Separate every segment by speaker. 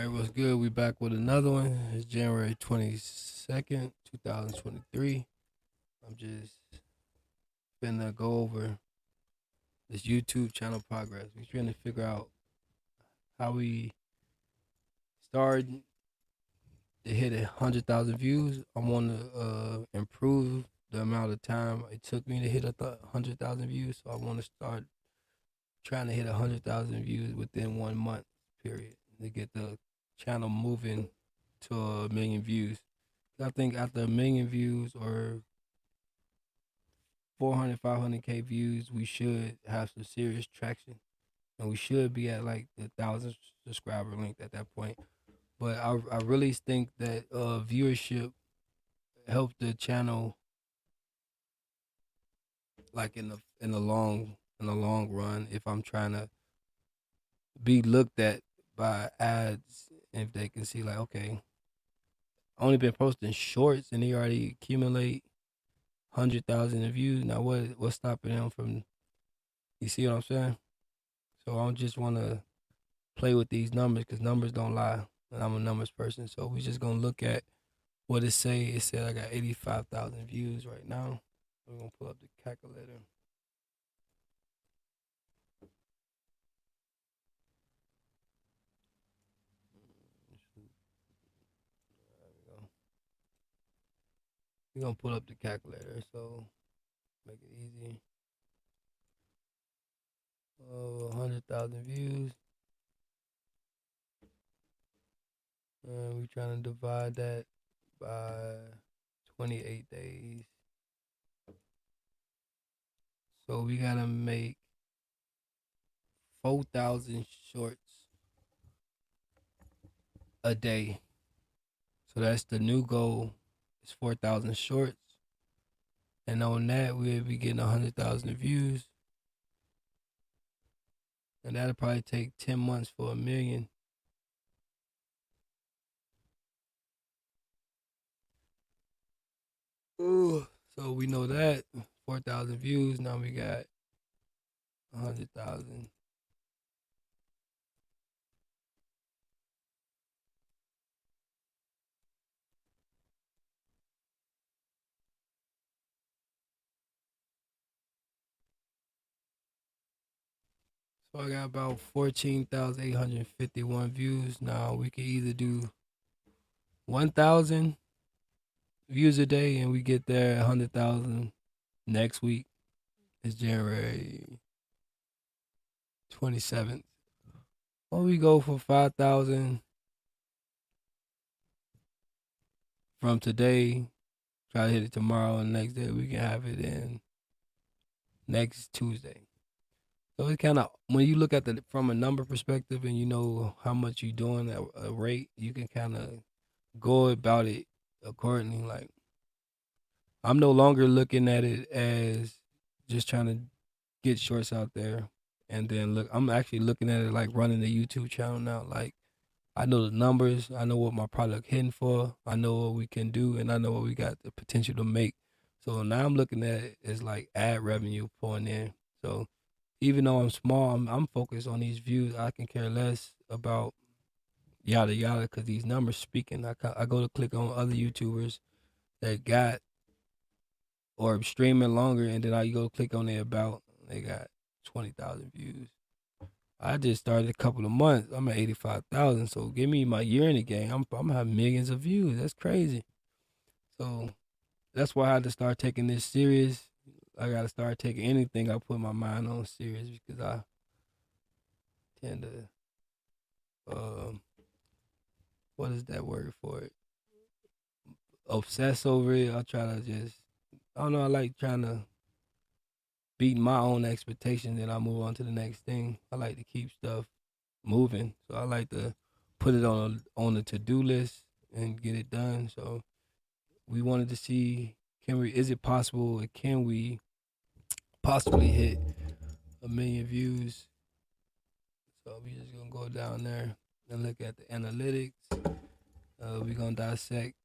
Speaker 1: Alright, what's good? We back with another one. It's January 22nd, 2023. I'm just finna go over this YouTube channel progress. We're trying to figure out how we started to hit 100,000 views. I want to improve the amount of time it took me to hit 100,000 views. So I want to start trying to hit 100,000 views within 1 month period to get the channel moving to 1 million views. I think after 1 million views or 400, 500K views, we should have some serious traction. And we should be at like the 1,000 subscriber length at that point. But I really think that viewership helped the channel like in the long run if I'm trying to be looked at by ads, if they can see like, okay, I only been posting shorts and they already accumulate 100,000 views. Now what's stopping them from? You see what I'm saying? So I just want to play with these numbers because numbers don't lie, and I'm a numbers person. So we just gonna look at what it say. It said I got 85,000 views right now. We're gonna pull up the calculator. We're gonna pull up the calculator, so make it easy. 100,000 views. And we trying to divide that by 28 days. So we gotta make 4,000 shorts a day. So that's the new goal. It's 4,000 shorts. And on that, we'll be getting 100,000 views. And that'll probably take 10 months for 1 million. Ooh. So we know that 4,000 views. Now we got 100,000. So I got about 14,851 views. Now we can either do 1,000 views a day and we get there 100,000 next week. It's January 27th. Or we go for 5,000 from today, try to hit it tomorrow, and next day we can have it in next Tuesday. So it's kind of, when you look at the from a number perspective and you know how much you're doing at a rate, you can kind of go about it accordingly. Like, I'm no longer looking at it as just trying to get shorts out there. And then look, I'm actually looking at it like running a YouTube channel now. Like, I know the numbers, I know what my product hitting for, I know what we can do, and I know what we got the potential to make. So now I'm looking at it as like ad revenue pouring in. So even though I'm small, I'm focused on these views. I can care less about yada yada because these numbers speaking. I go to click on other YouTubers that got or streaming longer, and then I go click on their about. They got 20,000 views. I just started a couple of months. I'm at 85,000. So give me my year in the game. I'm gonna have millions of views. That's crazy. So that's why I had to start taking this serious. I gotta start taking anything I put my mind on serious because I tend to what is that word for it? Obsess over it. I try to just I don't know, I like trying to beat my own expectations and I move on to the next thing. I like to keep stuff moving. So I like to put it on the to do list and get it done. So we wanted to see, can we is it possible, can we possibly hit 1 million views? So we just gonna go down there and look at the analytics. We gonna dissect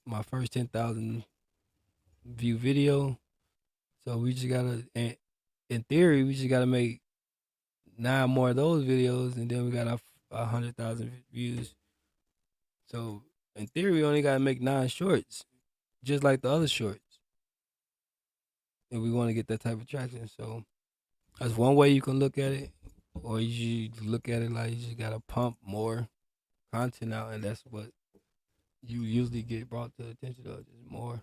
Speaker 1: my first 10,000 view video. So we just gotta, in theory, we just gotta make 9 more of those videos, and then we got our 100,000 views. So in theory, we only gotta make 9 shorts, just like the other shorts, if we want to get that type of traction. So that's one way you can look at it, or you look at it like you just gotta pump more content out, and that's what you usually get brought to the attention of. Just more.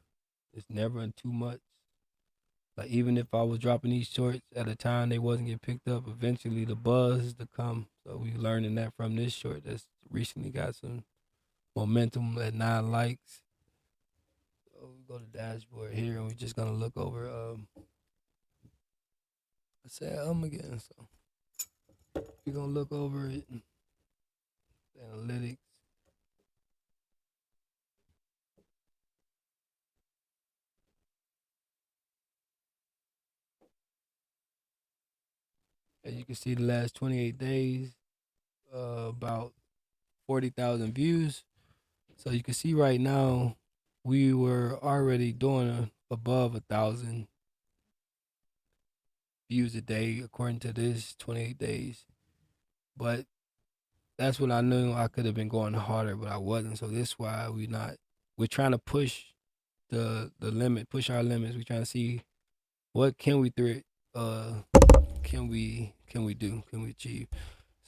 Speaker 1: It's never too much. Like even if I was dropping these shorts at a time they wasn't getting picked up, eventually the buzz is to come. So we learning that from this short that's recently got some momentum at 9 likes. So we go to dashboard here and we're just gonna look over I said again, so we're gonna look over it. Analytics. As you can see the last 28 days, about 40,000 views. So you can see right now we were already doing above 1,000 views a day according to this 28 days. But that's when I knew I could have been going harder, but I wasn't. So this is why we're trying to push the limit, push our limits. We're trying to see what can we uh can we do, can we achieve.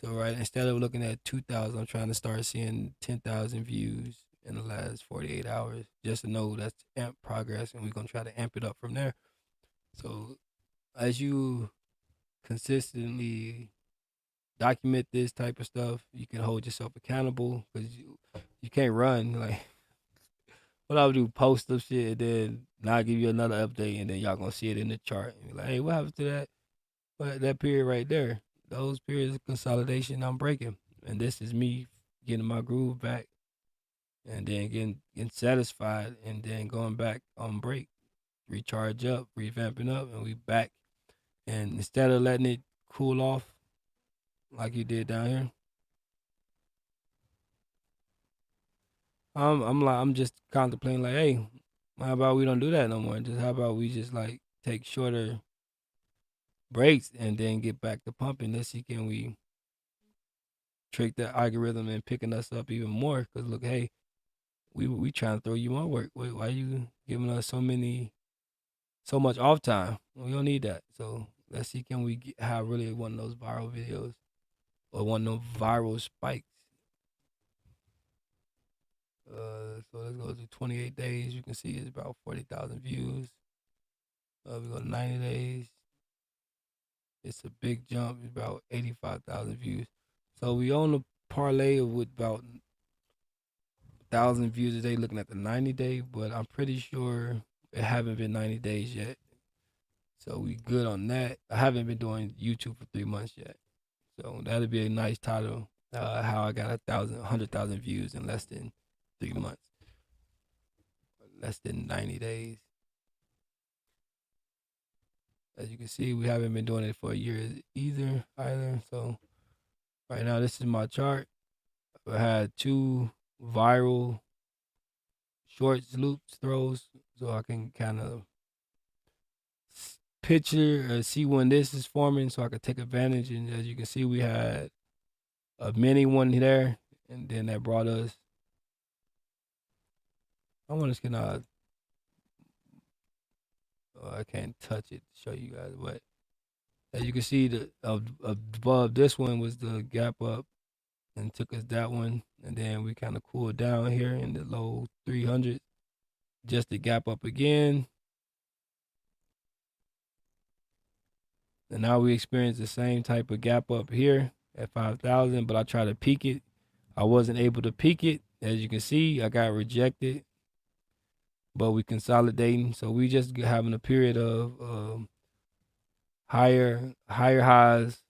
Speaker 1: So right, instead of looking at 2,000, I'm trying to start seeing 10,000 views in the last 48 hours, just to know that's amp progress, and we're gonna try to amp it up from there. So as you consistently document this type of stuff, you can hold yourself accountable because you can't run. Like what I would do, post some shit, and then now give you another update, and then y'all gonna see it in the chart and be like, hey, what happened to that? But that period right there, those periods of consolidation, I'm breaking, and this is me getting my groove back, and then getting satisfied, and then going back on break, recharge up, revamping up, and we back. And instead of letting it cool off like you did down here, I'm just contemplating like, hey, how about we don't do that no more? Just how about we just like take shorter breaks and then get back to pumping? Let's see, can we trick the algorithm and picking us up even more? Because look, hey, we trying to throw you more work. Wait, why you giving us so much off time? We don't need that. So let's see, can we have really one of those viral videos or one of those viral spikes? So let's go to 28 days. You can see it's about 40,000 views. We go to 90 days. It's a big jump. It's about 85,000 views. So we own a parlay with about 1,000 views a day looking at the 90 day, but I'm pretty sure it haven't been 90 days yet. So we good on that. I haven't been doing YouTube for 3 months yet. So that'd be a nice title. How I got 100,000 views in less than 3 months, less than 90 days. As you can see, we haven't been doing it for a year either. So right now, this is my chart. I had 2 viral shorts, loops, throws, so I can kind of picture or see when this is forming, so I could take advantage. And as you can see, we had a mini one there, and then that brought us. I want to get I can't touch it to show you guys, but as you can see, the above this one was the gap up and took us that one, and then we kind of cooled down here in the low 300s, just to gap up again, and now we experience the same type of gap up here at 5,000, but I tried to peak it. I wasn't able to peak it. As you can see, I got rejected, but we consolidating, so we just having a period of higher highs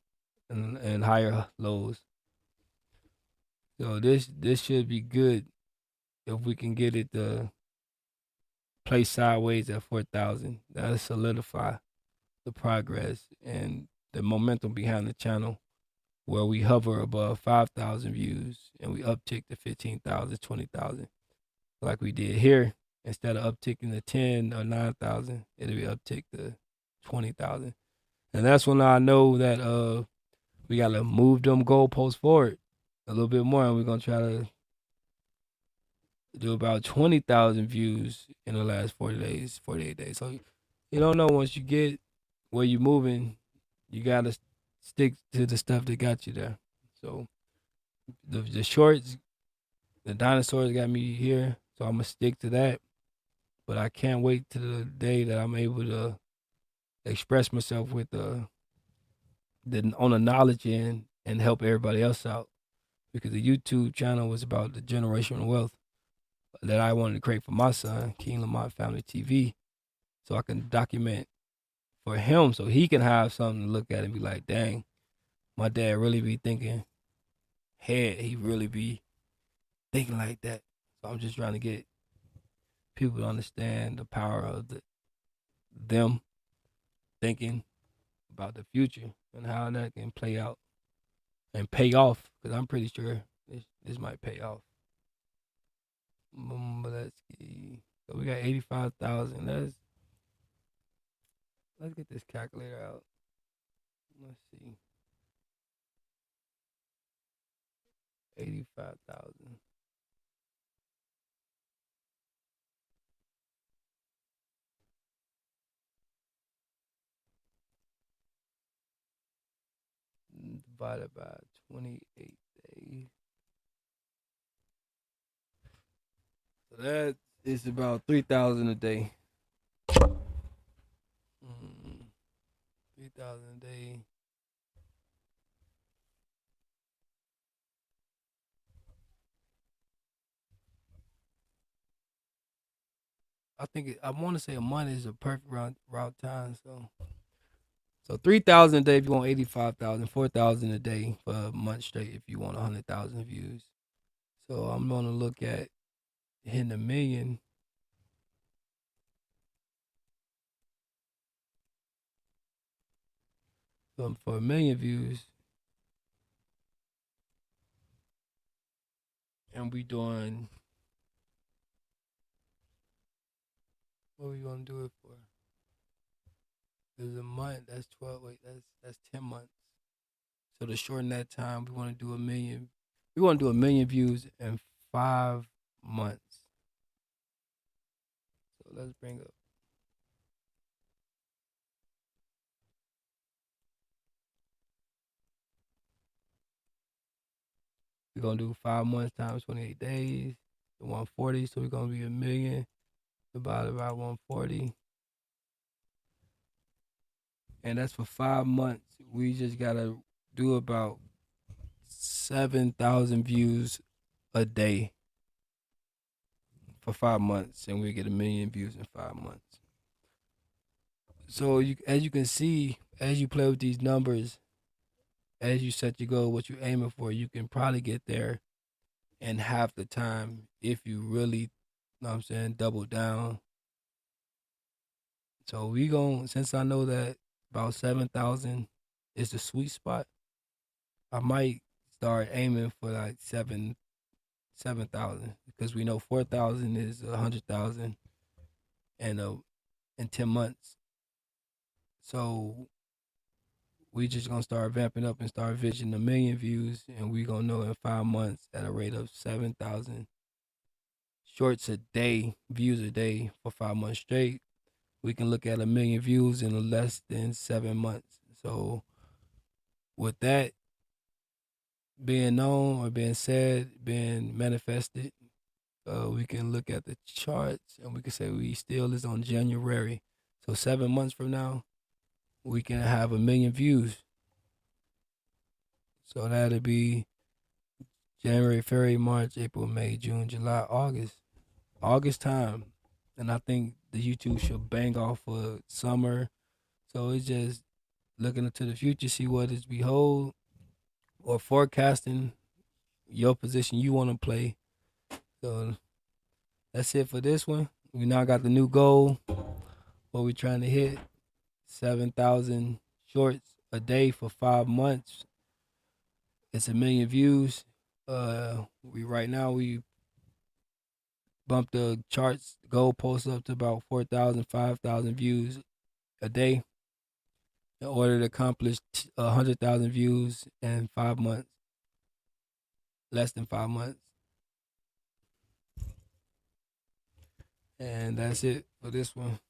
Speaker 1: and higher lows. So this should be good if we can get it to play sideways at 4,000. That'll solidify the progress and the momentum behind the channel, where we hover above 5,000 views and we uptick to 15,000, 20,000, like we did here. Instead of upticking to 10 or 9,000, it'll be uptick to 20,000. And that's when I know that we gotta move them goalposts forward a little bit more, and we're gonna try to do about 20,000 views in the last 40 days, 48 days. So you don't know once you get where you're moving, you gotta stick to the stuff that got you there. So the shorts, the dinosaurs got me here, so I'm gonna stick to that. But I can't wait to the day that I'm able to express myself with the on the knowledge end and help everybody else out. Because the YouTube channel was about the generational wealth that I wanted to create for my son, King Lamont Family TV, so I can document for him, so he can have something to look at and be like, "Dang, my dad really be thinking head. He really be thinking like that." So I'm just trying to get people to understand the power of them thinking about the future and how that can play out and pay off. Because I'm pretty sure this might pay off. But let's see. So we got 85,000. Let's get this calculator out. Let's see. 85,000. Divided by 28 days. So that is about 3,000 a day. 3,000 a day. I want to say a month is a perfect route time. So 3,000 a day if you want 85,000, 4,000 a day for a month straight if you want 100,000 views. So I'm gonna look at hitting a million. So for a million views, and we doing what we gonna do it for? There's a month. That's 12. Wait, that's 10 months. So to shorten that time, we want to do a million. We want to do a million views in 5 months. So let's bring up. We're gonna do 5 months times 28 days, 140. So we're gonna be a million divided by 140, and that's for 5 months. We just gotta do about 7,000 views a day for 5 months, and we get a million views in 5 months. So as you can see, as you play with these numbers, as you set your goal, what you're aiming for, you can probably get there in half the time if you really, you know what I'm saying, double down. So we going since I know that about 7,000 is the sweet spot, I might start aiming for like 7,000 because we know 4,000 is 100,000 and in 10 months. So we just gonna start vamping up and start visioning a million views, and we gonna know in 5 months at a rate of 7,000 shorts a day, views a day for 5 months straight. We can look at a million views in less than 7 months. So with that being known or being said, being manifested, we can look at the charts and we can say we still is on January. So 7 months from now, we can have a million views. So that'll be January, February, March, April, May, June, July, August time. And I think the YouTube should bang off for summer. So it's just looking into the future, see what is behold, or forecasting your position you want to play. So that's it for this one. We now got the new goal. What we trying to hit 7,000 shorts a day for 5 months. It's a million views. We right now we bumped the charts goalposts up to about 4,000, 5,000 views a day in order to accomplish 100,000 views in 5 months, less than 5 months. And that's it for this one.